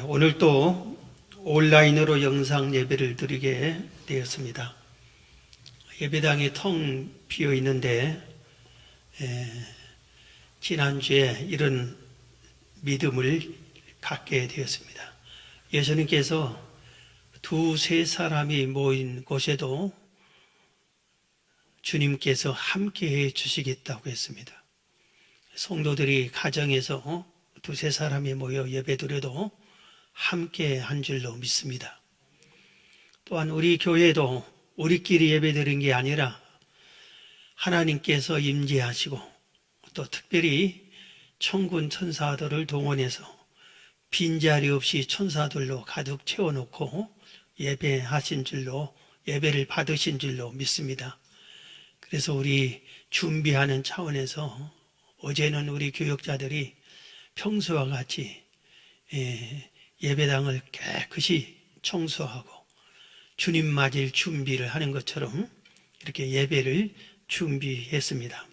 오늘 또 온라인으로 영상 예배를 드리게 되었습니다. 예배당이 텅 비어 있는데 지난주에 이런 믿음을 갖게 되었습니다. 예수님께서 두세 사람이 모인 곳에도 주님께서 함께해 주시겠다고 했습니다. 성도들이 가정에서 두세 사람이 모여 예배드려도 함께 한 줄로 믿습니다. 또한 우리 교회도 우리끼리 예배드린 게 아니라 하나님께서 임재하시고 또 특별히 천군 천사들을 동원해서 빈자리 없이 천사들로 가득 채워놓고 예배하신 줄로, 예배를 받으신 줄로 믿습니다. 그래서 우리 준비하는 차원에서 어제는 우리 교역자들이 평소와 같이 예배당을 깨끗이 청소하고 주님 맞을 준비를 하는 것처럼 이렇게 예배를 준비했습니다.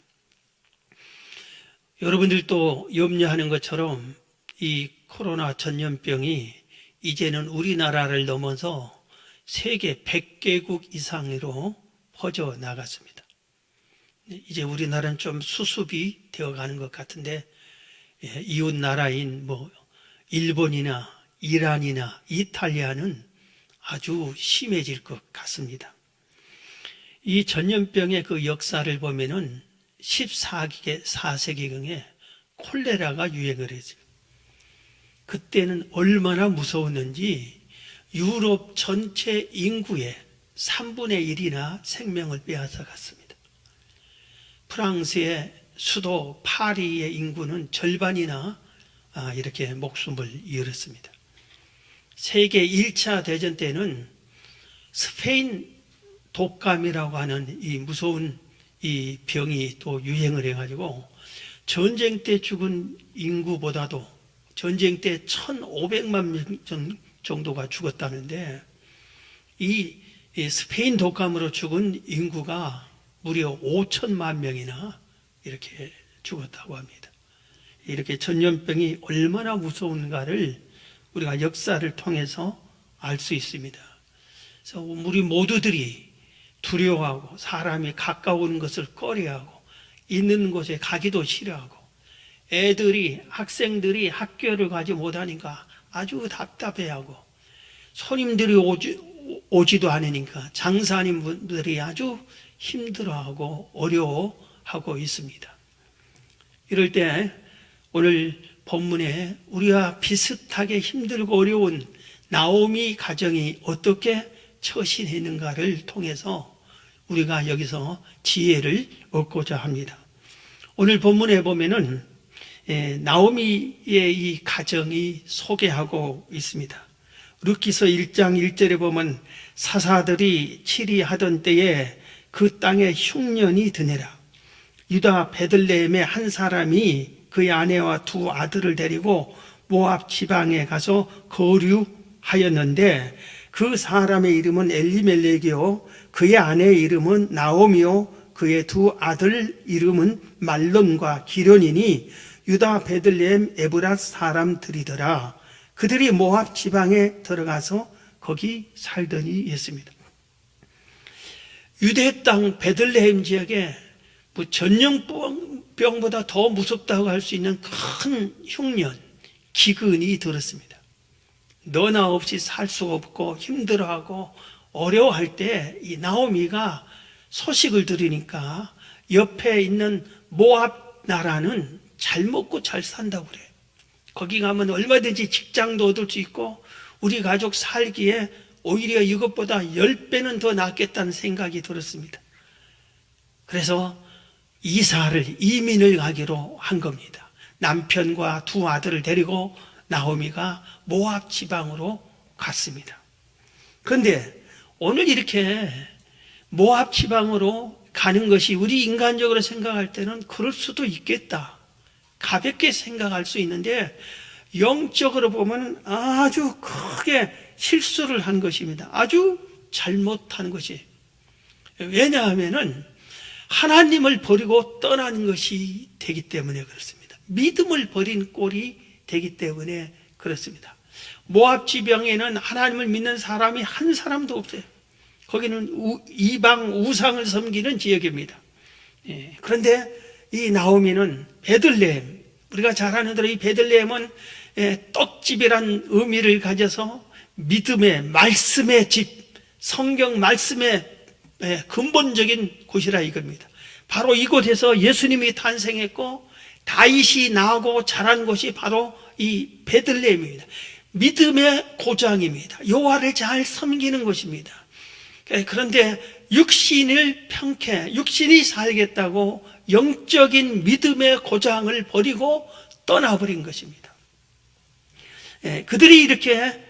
여러분들도 염려하는 것처럼 이 코로나 전염병이 이제는 우리나라를 넘어서 세계 100개국 이상으로 퍼져 나갔습니다. 이제 우리나라는 좀 수습이 되어가는 것 같은데 이웃 나라인 일본이나 이란이나 이탈리아는 아주 심해질 것 같습니다. 이 전염병의 그 역사를 보면은 14세기경에 콜레라가 유행을 했어요. 그때는 얼마나 무서웠는지 유럽 전체 인구의 3분의 1이나 생명을 빼앗아 갔습니다. 프랑스의 수도 파리의 인구는 절반이나 이렇게 목숨을 잃었습니다. 세계 1차 대전 때는 스페인 독감이라고 하는 이 무서운 이 병이 또 유행을 해가지고 전쟁 때 죽은 인구보다도 전쟁 때 1,500만 명 정도가 죽었다는데 이 스페인 독감으로 죽은 인구가 무려 5천만 명이나 이렇게 죽었다고 합니다. 이렇게 전염병이 얼마나 무서운가를 우리가 역사를 통해서 알 수 있습니다. 그래서 우리 모두들이 두려워하고 사람이 가까운 것을 꺼려하고 있는 곳에 가기도 싫어하고 학생들이 학교를 가지 못하니까 아주 답답해하고 손님들이 오지도 않으니까 장사하는 분들이 아주 힘들어하고 어려워하고 있습니다. 이럴 때 오늘 본문에 우리와 비슷하게 힘들고 어려운 나오미 가정이 어떻게 처신했는가를 통해서 우리가 여기서 지혜를 얻고자 합니다. 오늘 본문에 보면은 나오미의 이 가정이 소개하고 있습니다. 룻기서 1장 1절에 보면 사사들이 치리하던 때에 그 땅에 흉년이 드니라. 유다 베들레헴의 한 사람이 그의 아내와 두 아들을 데리고 모압 지방에 가서 거류하였는데 그 사람의 이름은 엘리멜렉이요 그의 아내의 이름은 나오미요 그의 두 아들 이름은 말론과 기련이니 유다 베들레헴 에브랏 사람들이더라. 그들이 모압 지방에 들어가서 거기 살더니 했습니다. 유대 땅 베들레헴 지역에 전염병보다 더 무섭다고 할 수 있는 큰 흉년, 기근이 들었습니다. 너나 없이 살 수 없고 힘들어하고 어려워할 때 이 나오미가 소식을 들으니까 옆에 있는 모압 나라는 잘 먹고 잘 산다고 그래요. 거기 가면 얼마든지 직장도 얻을 수 있고 우리 가족 살기에 오히려 이것보다 10배는 더 낫겠다는 생각이 들었습니다. 그래서 이민을 가기로 한 겁니다. 남편과 두 아들을 데리고 나오미가 모압 지방으로 갔습니다. 그런데 오늘 이렇게 모압 지방으로 가는 것이 우리 인간적으로 생각할 때는 그럴 수도 있겠다. 가볍게 생각할 수 있는데 영적으로 보면 아주 크게 실수를 한 것입니다. 아주 잘못한 것이. 왜냐하면은 하나님을 버리고 떠나는 것이 되기 때문에 그렇습니다. 믿음을 버린 꼴이 되기 때문에 그렇습니다. 모압 지방에는 하나님을 믿는 사람이 한 사람도 없어요. 거기는 이방 우상을 섬기는 지역입니다. 그런데 이 나오미는 베들레헴, 우리가 잘 아는 대로 이 베들레헴은 떡집이란 의미를 가져서 믿음의, 말씀의 집, 성경 말씀의 근본적인 곳이라 이겁니다. 바로 이곳에서 예수님이 탄생했고 다윗이 나고 자란 곳이 바로 이 베들레헴입니다. 믿음의 고장입니다. 여호와를 잘 섬기는 곳입니다. 그런데 육신을 평해 육신이 살겠다고 영적인 믿음의 고장을 버리고 떠나버린 것입니다. 그들이 이렇게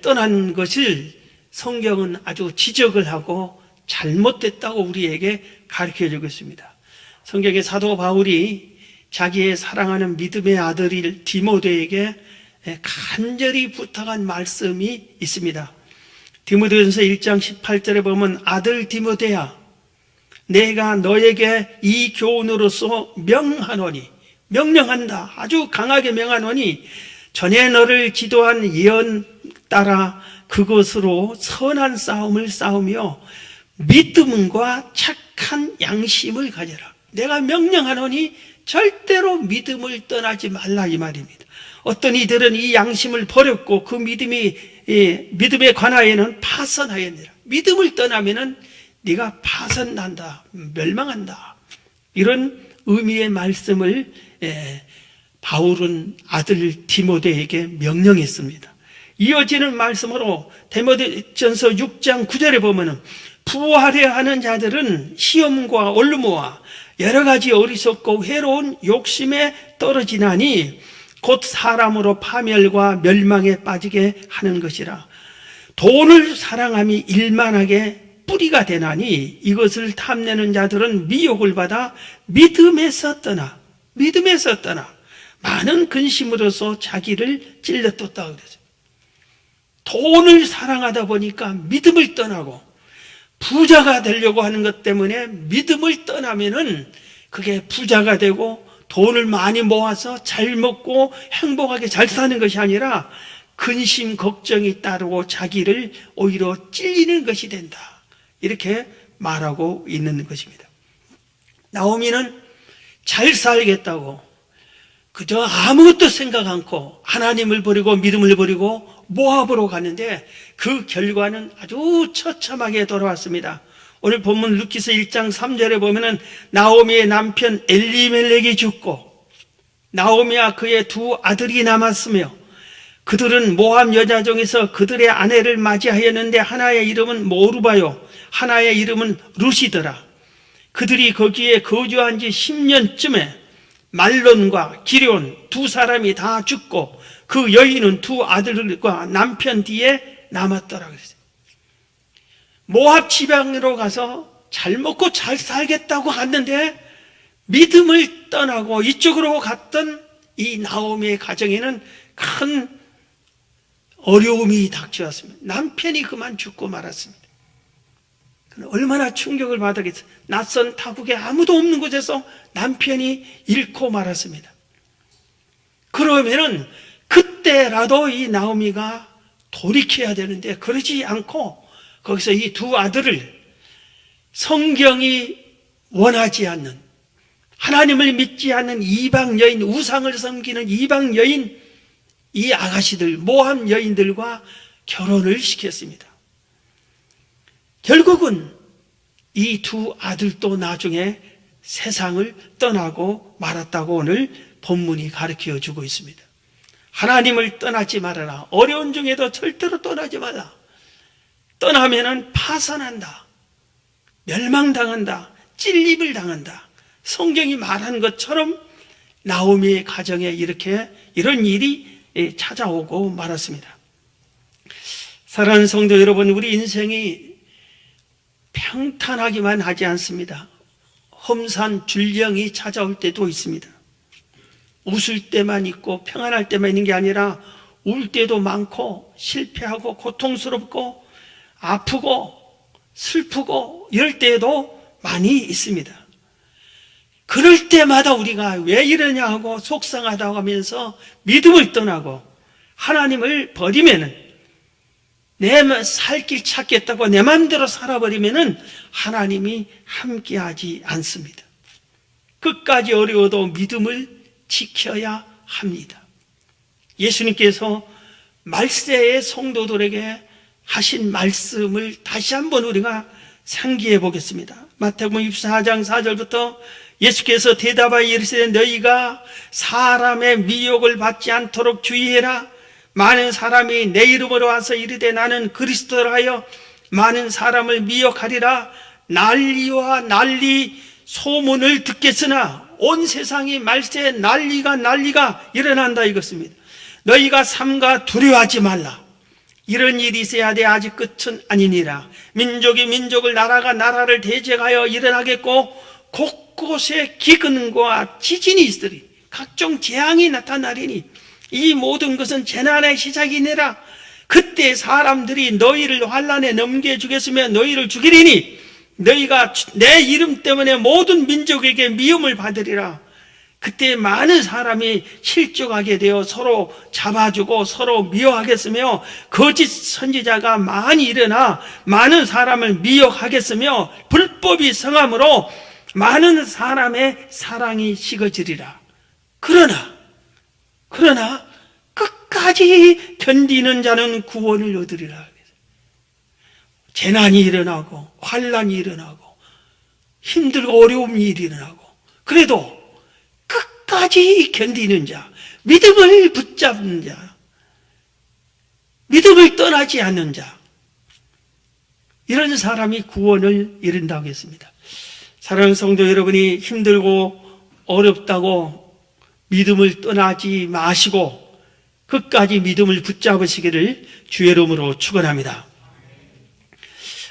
떠난 것을 성경은 아주 지적을 하고 잘못됐다고 우리에게 가르쳐주고 있습니다. 성경의 사도 바울이 자기의 사랑하는 믿음의 아들인 디모데에게 간절히 부탁한 말씀이 있습니다. 디모데전서 1장 18절에 보면 아들 디모데야, 내가 너에게 이 교훈으로서 명하노니, 명령한다, 아주 강하게 명하노니 전에 너를 지도한 예언 따라 그것으로 선한 싸움을 싸우며 믿음과 착한 양심을 가져라. 내가 명령하노니 절대로 믿음을 떠나지 말라 이 말입니다. 어떤 이들은 이 양심을 버렸고 그 믿음에 관하여는 파선하였느니라. 믿음을 떠나면은 네가 파선난다, 멸망한다, 이런 의미의 말씀을 바울은 아들 디모데에게 명령했습니다. 이어지는 말씀으로 디모데전서 6장 9절에 보면은 부활해야 하는 자들은 시험과 올무와 여러 가지 어리석고 회로운 욕심에 떨어지나니 곧 사람으로 파멸과 멸망에 빠지게 하는 것이라. 돈을 사랑함이 일만하게 뿌리가 되나니 이것을 탐내는 자들은 미혹을 받아 믿음에서 떠나 많은 근심으로서 자기를 찔러떴다 그러죠. 돈을 사랑하다 보니까 믿음을 떠나고 부자가 되려고 하는 것 때문에 믿음을 떠나면은 그게 부자가 되고 돈을 많이 모아서 잘 먹고 행복하게 잘 사는 것이 아니라 근심, 걱정이 따르고 자기를 오히려 찔리는 것이 된다. 이렇게 말하고 있는 것입니다. 나오미는 잘 살겠다고 그저 아무것도 생각 않고 하나님을 버리고 믿음을 버리고 모압으로 갔는데 그 결과는 아주 처참하게 돌아왔습니다. 오늘 본문 루키스 1장 3절에 보면은 나오미의 남편 엘리멜렉이 죽고 나오미와 그의 두 아들이 남았으며 그들은 모압 여자 중에서 그들의 아내를 맞이하였는데 하나의 이름은 모르바요 하나의 이름은 루시더라. 그들이 거기에 거주한 지 10년쯤에 말론과 기럧 두 사람이 다 죽고 그 여인은 두 아들과 남편 뒤에 남았더라 그랬어요. 모압 지방으로 가서 잘 먹고 잘 살겠다고 갔는데 믿음을 떠나고 이쪽으로 갔던 이 나오미의 가정에는 큰 어려움이 닥쳐왔습니다. 남편이 그만 죽고 말았습니다. 얼마나 충격을 받았겠어요. 낯선 타국에 아무도 없는 곳에서 남편이 잃고 말았습니다. 그러면은 그때라도 이 나오미가 돌이켜야 되는데 그러지 않고 거기서 이 두 아들을 성경이 원하지 않는 하나님을 믿지 않는 이방 여인, 우상을 섬기는 이방 여인, 이 아가씨들, 모함 여인들과 결혼을 시켰습니다. 결국은 이 두 아들도 나중에 세상을 떠나고 말았다고 오늘 본문이 가르쳐 주고 있습니다. 하나님을 떠나지 말아라. 어려운 중에도 절대로 떠나지 말라. 떠나면은 파산한다. 멸망당한다. 찔림을 당한다. 성경이 말한 것처럼 나오미의 가정에 이런 일이 찾아오고 말았습니다. 사랑하는 성도 여러분, 우리 인생이 평탄하기만 하지 않습니다. 험산 줄령이 찾아올 때도 있습니다. 웃을 때만 있고 평안할 때만 있는 게 아니라 울 때도 많고 실패하고 고통스럽고 아프고 슬프고 이럴 때도 많이 있습니다. 그럴 때마다 우리가 왜 이러냐 하고 속상하다고 하면서 믿음을 떠나고 하나님을 버리면은, 내 살 길 찾겠다고 내 마음대로 살아버리면은 하나님이 함께하지 않습니다. 끝까지 어려워도 믿음을 지켜야 합니다. 예수님께서 말세의 성도들에게 하신 말씀을 다시 한번 우리가 상기해 보겠습니다. 마태복음 24장 4절부터 예수께서 대답하여 이르시되 너희가 사람의 미혹을 받지 않도록 주의해라. 많은 사람이 내 이름으로 와서 이르되 나는 그리스도라 하여 많은 사람을 미혹하리라. 난리와 난리 소문을 듣겠으나 온 세상이 말세에 난리가 일어난다 이것입니다. 너희가 삼가 두려워하지 말라. 이런 일이 있어야 돼. 아직 끝은 아니니라. 민족이 민족을, 나라가 나라를 대적하여 일어나겠고 곳곳에 기근과 지진이 있으리. 각종 재앙이 나타나리니 이 모든 것은 재난의 시작이니라. 그때 사람들이 너희를 환난에 넘겨주겠으며 너희를 죽이리니 너희가 내 이름 때문에 모든 민족에게 미움을 받으리라. 그때 많은 사람이 실족하게 되어 서로 잡아주고 서로 미워하겠으며 거짓 선지자가 많이 일어나 많은 사람을 미혹하겠으며 불법이 성함으로 많은 사람의 사랑이 식어지리라. 그러나 끝까지 견디는 자는 구원을 얻으리라. 재난이 일어나고 환난이 일어나고 힘들고 어려움이 일어나고 그래도 끝까지 견디는 자, 믿음을 붙잡는 자, 믿음을 떠나지 않는 자, 이런 사람이 구원을 이룬다고 했습니다. 사랑하는 성도 여러분이 힘들고 어렵다고 믿음을 떠나지 마시고 끝까지 믿음을 붙잡으시기를 주의 이름으로 축원합니다.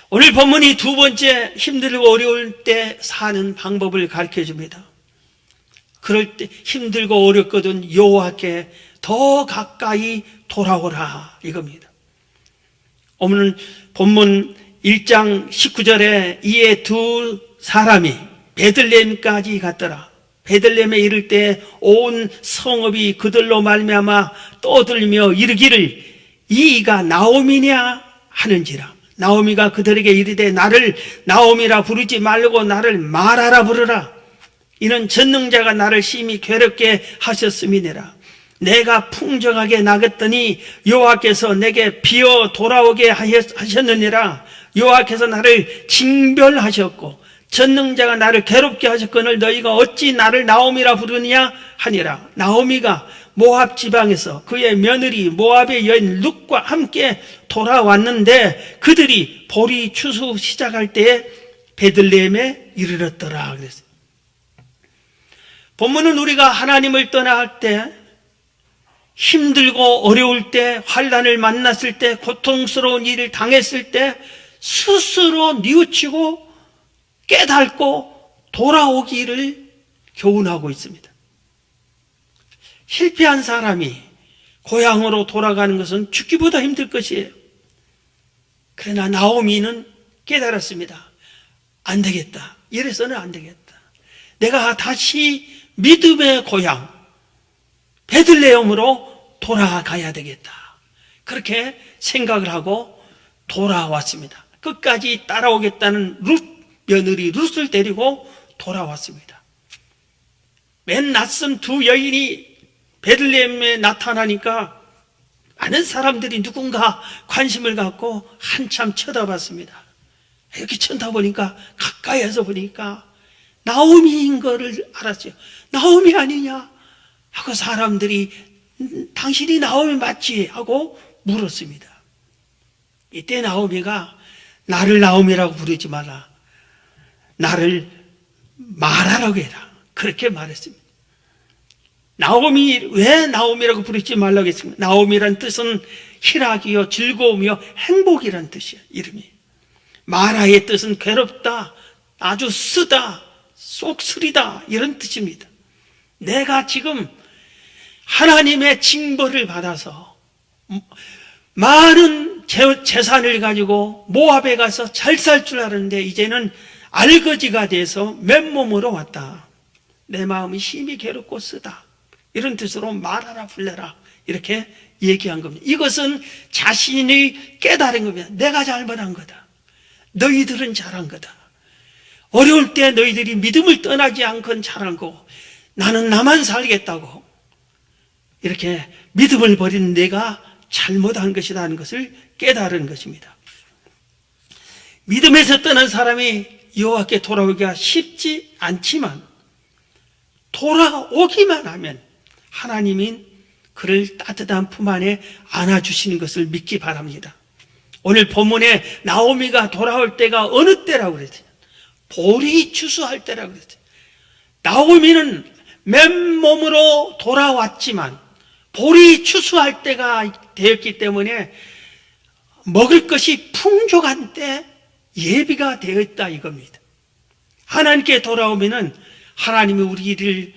오늘 본문이 두 번째 힘들고 어려울 때 사는 방법을 가르쳐 줍니다. 그럴 때 힘들고 어렵거든 여호와께 더 가까이 돌아오라 이겁니다. 오늘 본문 1장 19절에 이에 두 사람이 베들레헴까지 갔더라. 베들레헴에 이를 때 온 성읍이 그들로 말미암아 떠들며 이르기를 이가 나오미냐 하는지라. 나오미가 그들에게 이르되 나를 나오미라 부르지 말고 나를 마라라 부르라. 이는 전능자가 나를 심히 괴롭게 하셨음이니라. 내가 풍족하게 나갔더니 여호와께서 내게 비어 돌아오게 하셨느니라. 여호와께서 나를 징별하셨고 전능자가 나를 괴롭게 하셨거늘 너희가 어찌 나를 나오미라 부르느냐 하니라. 나오미가 모압 지방에서 그의 며느리 모압의 여인 룻과 함께 돌아왔는데 그들이 보리 추수 시작할 때에 베들레헴에 이르렀더라 그랬어요. 본문은 우리가 하나님을 떠나갈 때 힘들고 어려울 때 환난을 만났을 때 고통스러운 일을 당했을 때 스스로 뉘우치고 깨닫고 돌아오기를 교훈하고 있습니다. 실패한 사람이 고향으로 돌아가는 것은 죽기보다 힘들 것이에요. 그러나 나오미는 깨달았습니다. 안 되겠다. 이래서는 안 되겠다. 내가 다시 믿음의 고향 베들레헴으로 돌아가야 되겠다. 그렇게 생각을 하고 돌아왔습니다. 끝까지 따라오겠다는 며느리 룻을 데리고 돌아왔습니다. 맨 낯선 두 여인이 베들레헴에 나타나니까 많은 사람들이 누군가 관심을 갖고 한참 쳐다봤습니다. 이렇게 쳐다보니까 가까이에서 보니까 나오미인 거를 알았어요. 나오미 아니냐 하고 사람들이 당신이 나오미 맞지 하고 물었습니다. 이때 나오미가 나를 나오미라고 부르지 마라. 나를 마라라고 해라. 그렇게 말했습니다. 나오미, 왜 나오미라고 부르지 말라고 했습니까? 나오미란 뜻은 희락이요, 즐거움이요, 행복이란 뜻이에요, 이름이. 마라의 뜻은 괴롭다, 아주 쓰다, 쏙쓰리다, 이런 뜻입니다. 내가 지금 하나님의 징벌을 받아서 많은 재산을 가지고 모압에 가서 잘 살 줄 알았는데 이제는 알거지가 돼서 맨몸으로 왔다. 내 마음이 심히 괴롭고 쓰다. 이런 뜻으로 말하라 불래라 이렇게 얘기한 겁니다. 이것은 자신이 깨달은 겁니다. 내가 잘못한 거다. 너희들은 잘한 거다. 어려울 때 너희들이 믿음을 떠나지 않건 잘한 거고 나는 나만 살겠다고 이렇게 믿음을 버린 내가 잘못한 것이라는 것을 깨달은 것입니다. 믿음에서 떠난 사람이 여호와께 돌아오기가 쉽지 않지만 돌아오기만 하면 하나님이 그를 따뜻한 품 안에 안아주시는 것을 믿기 바랍니다. 오늘 본문에 나오미가 돌아올 때가 어느 때라고 그랬어요? 볼이 추수할 때라고 그랬어요. 나오미는 맨몸으로 돌아왔지만 볼이 추수할 때가 되었기 때문에 먹을 것이 풍족한 때 예비가 되어 있다 이겁니다. 하나님께 돌아오면은 하나님이 우리를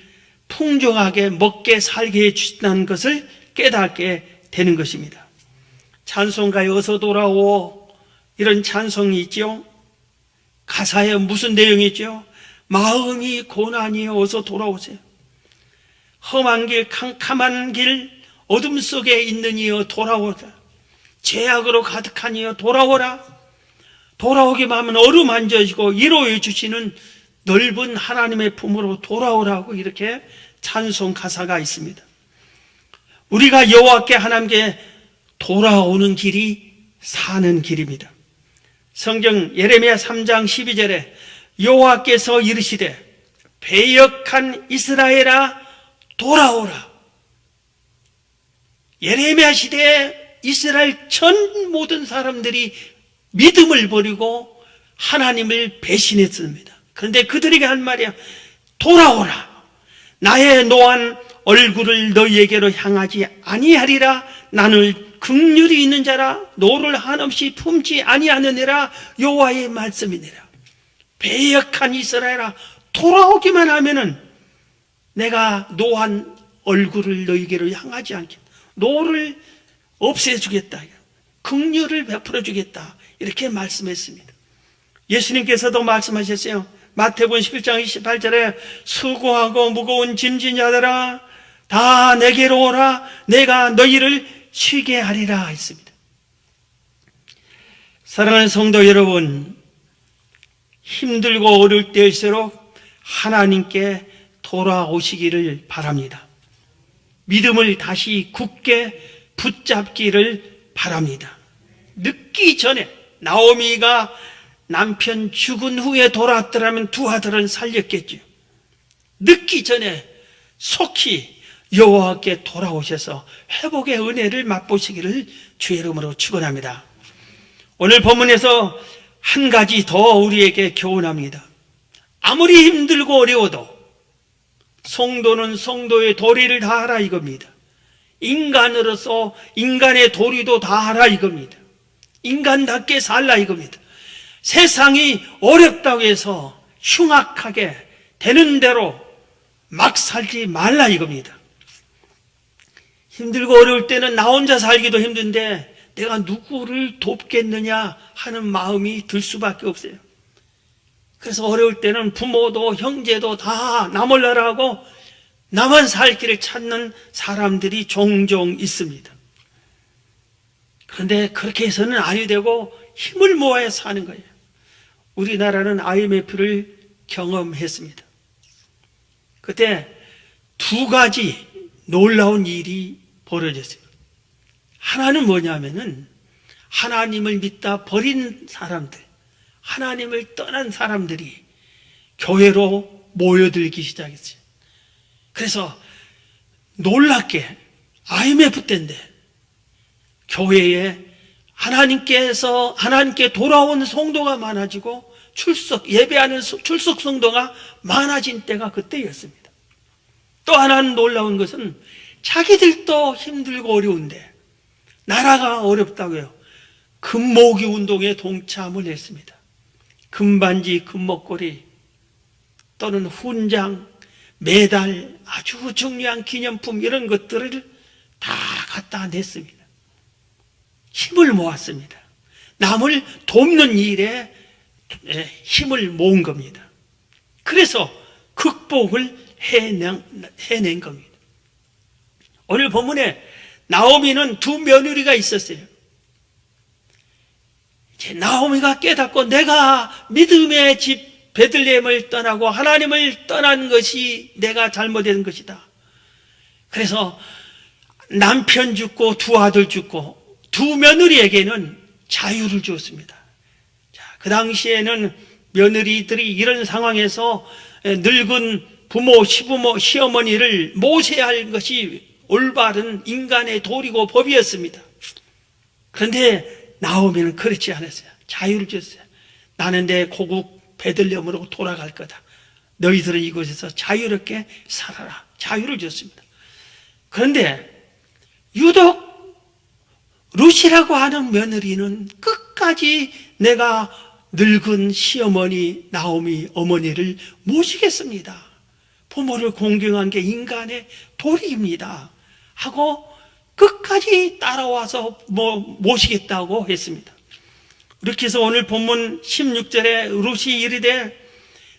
풍족하게 먹게 살게 해주신다는 것을 깨닫게 되는 것입니다. 찬송가에 어서 돌아오 이런 찬송이 있죠. 가사에 무슨 내용이 있죠? 마음이 고난이여 어서 돌아오세요. 험한 길 캄캄한 길 어둠 속에 있는 이여 돌아오라. 죄악으로 가득한 이여 돌아오라. 돌아오기만 하면 어루만져지고 위로해 주시는 넓은 하나님의 품으로 돌아오라고 이렇게 찬송 가사가 있습니다. 우리가 여호와께 하나님께 돌아오는 길이 사는 길입니다. 성경 예레미야 3장 12절에 여호와께서 이르시되 배역한 이스라엘아 돌아오라. 예레미야 시대에 이스라엘 전 모든 사람들이 믿음을 버리고 하나님을 배신했습니다. 그런데 그들에게 한 말이야. 돌아오라. 나의 노한 얼굴을 너희에게로 향하지 아니하리라. 나는 긍휼이 있는 자라 노를 한없이 품지 아니하느니라. 여호와의 말씀이니라. 배역한 이스라엘아 돌아오기만 하면은 내가 노한 얼굴을 너희에게로 향하지 않겠다. 노를 없애주겠다. 긍휼을 베풀어 주겠다. 이렇게 말씀했습니다. 예수님께서도 말씀하셨어요. 마태복음 11장 28절에 수고하고 무거운 짐진 자들아 다 내게로 오라. 내가 너희를 쉬게 하리라 했습니다. 사랑하는 성도 여러분, 힘들고 어려울 때일수록 하나님께 돌아오시기를 바랍니다. 믿음을 다시 굳게 붙잡기를 바랍니다. 늦기 전에 나오미가 남편 죽은 후에 돌아왔더라면 두 아들은 살렸겠죠. 늦기 전에 속히 여호와께 돌아오셔서 회복의 은혜를 맛보시기를 주의 이름으로 축원합니다. 오늘 본문에서 한 가지 더 우리에게 교훈합니다. 아무리 힘들고 어려워도 성도는 성도의 도리를 다하라 이겁니다. 인간으로서 인간의 도리도 다하라 이겁니다. 인간답게 살라 이겁니다. 세상이 어렵다고 해서 흉악하게 되는 대로 막 살지 말라 이겁니다. 힘들고 어려울 때는 나 혼자 살기도 힘든데 내가 누구를 돕겠느냐 하는 마음이 들 수밖에 없어요. 그래서 어려울 때는 부모도 형제도 다 나 몰라라 하고 나만 살 길을 찾는 사람들이 종종 있습니다. 그런데 그렇게 해서는 아니 되고 힘을 모아야 사는 거예요. 우리나라는 IMF를 경험했습니다. 그때 두 가지 놀라운 일이 벌어졌어요. 하나는 뭐냐면은 하나님을 믿다 버린 사람들, 하나님을 떠난 사람들이 교회로 모여들기 시작했어요. 그래서 놀랍게 IMF 때인데 교회에 하나님께 돌아온 성도가 많아지고 예배하는 출석 성도가 많아진 때가 그때였습니다. 또 하나는 놀라운 것은 자기들도 힘들고 어려운데 나라가 어렵다고요. 금모으기 운동에 동참을 했습니다. 금반지, 금목걸이 또는 훈장, 메달, 아주 중요한 기념품 이런 것들을 다 갖다 냈습니다. 힘을 모았습니다. 남을 돕는 일에 힘을 모은 겁니다. 그래서 극복을 해낸 겁니다. 오늘 본문에 나오미는 두 며느리가 있었어요. 이제 나오미가 깨닫고 내가 믿음의 집 베들레헴을 떠나고 하나님을 떠난 것이 내가 잘못된 것이다. 그래서 남편 죽고 두 아들 죽고 두 며느리에게는 자유를 주었습니다. 자, 그 당시에는 며느리들이 이런 상황에서 늙은 부모, 시부모, 시어머니를 모세할 것이 올바른 인간의 도리고 법이었습니다. 그런데 나오미는 그렇지 않았어요. 자유를 줬어요. 나는 내 고국 베들레헴으로 돌아갈 거다. 너희들은 이곳에서 자유롭게 살아라. 자유를 줬습니다. 그런데 유독 룻이라고 하는 며느리는 끝까지 내가 늙은 시어머니 나오미 어머니를 모시겠습니다. 부모를 공경한 게 인간의 도리입니다. 하고 끝까지 따라와서 모시겠다고 했습니다. 이렇게 해서 오늘 본문 16절에 룻이 이르되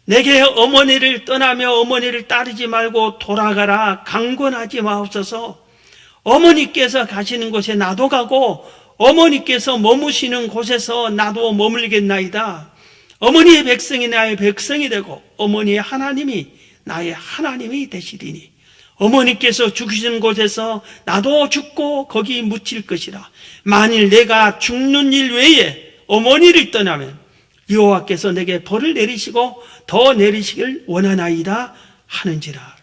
내게 어머니를 떠나며 어머니를 따르지 말고 돌아가라. 강권하지 마옵소서. 어머니께서 가시는 곳에 나도 가고 어머니께서 머무시는 곳에서 나도 머물겠나이다. 어머니의 백성이 나의 백성이 되고 어머니의 하나님이 나의 하나님이 되시리니 어머니께서 죽으시는 곳에서 나도 죽고 거기 묻힐 것이라. 만일 내가 죽는 일 외에 어머니를 떠나면 여호와께서 내게 벌을 내리시고 더 내리시길 원하나이다 하는지라.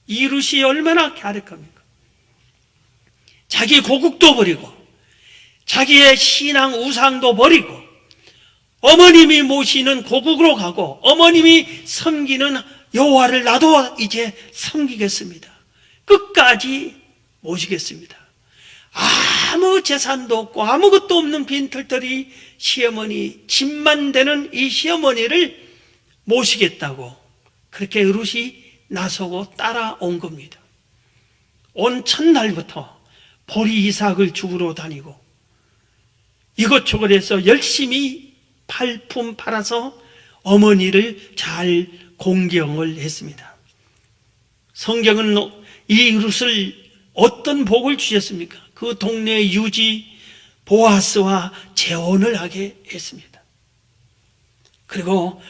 이 룻이 얼마나 갸륵합니까? 자기 고국도 버리고 자기의 신앙 우상도 버리고 어머님이 모시는 고국으로 가고 어머님이 섬기는 여호와를 나도 이제 섬기겠습니다. 끝까지 모시겠습니다. 아무 재산도 없고 아무것도 없는 빈털터리 시어머니, 집만 되는 이 시어머니를 모시겠다고 그렇게 룻이 나서고 따라온 겁니다. 온 첫날부터 보리 이삭을 주우러 다니고 이것저것 해서 열심히 팔품 팔아서 어머니를 잘 공경을 했습니다. 성경은 이 룻을 어떤 복을 주셨습니까? 그 동네의 유지 보아스와 재혼을 하게 했습니다. 그리고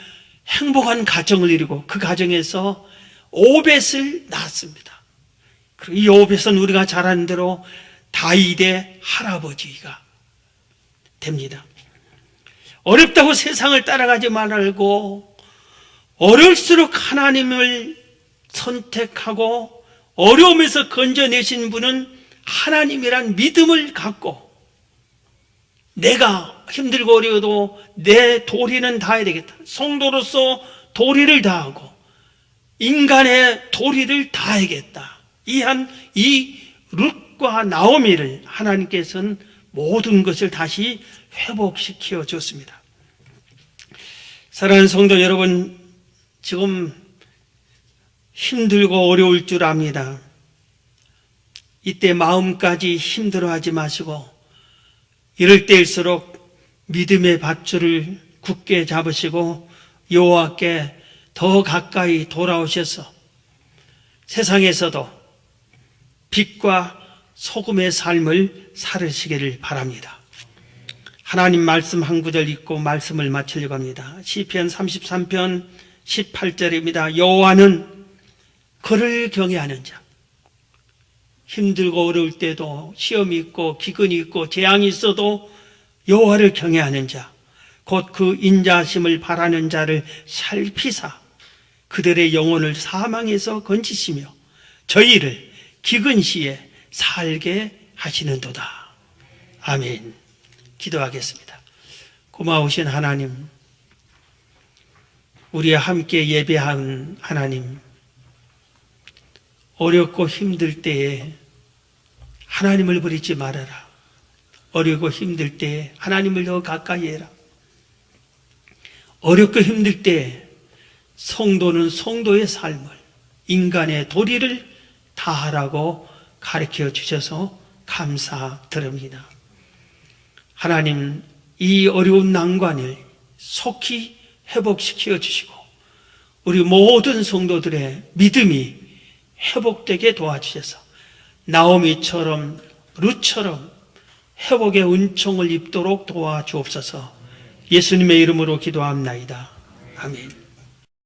행복한 가정을 이루고 그 가정에서 오벳을 낳았습니다. 그리고 이 오벳은 우리가 잘 아는 대로 다윗의 할아버지가 됩니다. 어렵다고 세상을 따라가지 말고 어려울수록 하나님을 선택하고 어려움에서 건져내신 분은 하나님이란 믿음을 갖고 내가 힘들고 어려워도 내 도리는 다해야 되겠다. 성도로서 도리를 다하고 인간의 도리를 다해야겠다. 이 룻과 나오미를 하나님께서는 모든 것을 다시 회복시켜 줬습니다. 사랑하는 성도 여러분, 지금 힘들고 어려울 줄 압니다. 이때 마음까지 힘들어하지 마시고 이럴 때일수록 믿음의 밧줄을 굳게 잡으시고 여호와께 더 가까이 돌아오셔서 세상에서도 빛과 소금의 삶을 살으시기를 바랍니다. 하나님 말씀 한 구절 읽고 말씀을 마치려고 합니다. 시편 33편 18절입니다. 여호와는 그를 경외하는 자, 힘들고 어려울 때도 시험이 있고 기근이 있고 재앙이 있어도 여호와를 경외하는 자, 곧 그 인자하심을 바라는 자를 살피사 그들의 영혼을 사망에서 건지시며 저희를 기근 시에 살게 하시는도다. 아멘. 기도하겠습니다. 고마우신 하나님, 우리와 함께 예배한 하나님, 어렵고 힘들 때에 하나님을 버리지 말아라. 어렵고 힘들 때에 하나님을 더 가까이 해라. 어렵고 힘들 때에 성도는 성도의 삶을, 인간의 도리를 다하라고 가르쳐 주셔서 감사드립니다. 하나님, 이 어려운 난관을 속히 회복시켜 주시고 우리 모든 성도들의 믿음이 회복되게 도와주셔서 나오미처럼 룻처럼 회복의 은총을 입도록 도와주옵소서. 예수님의 이름으로 기도합나이다. 아멘.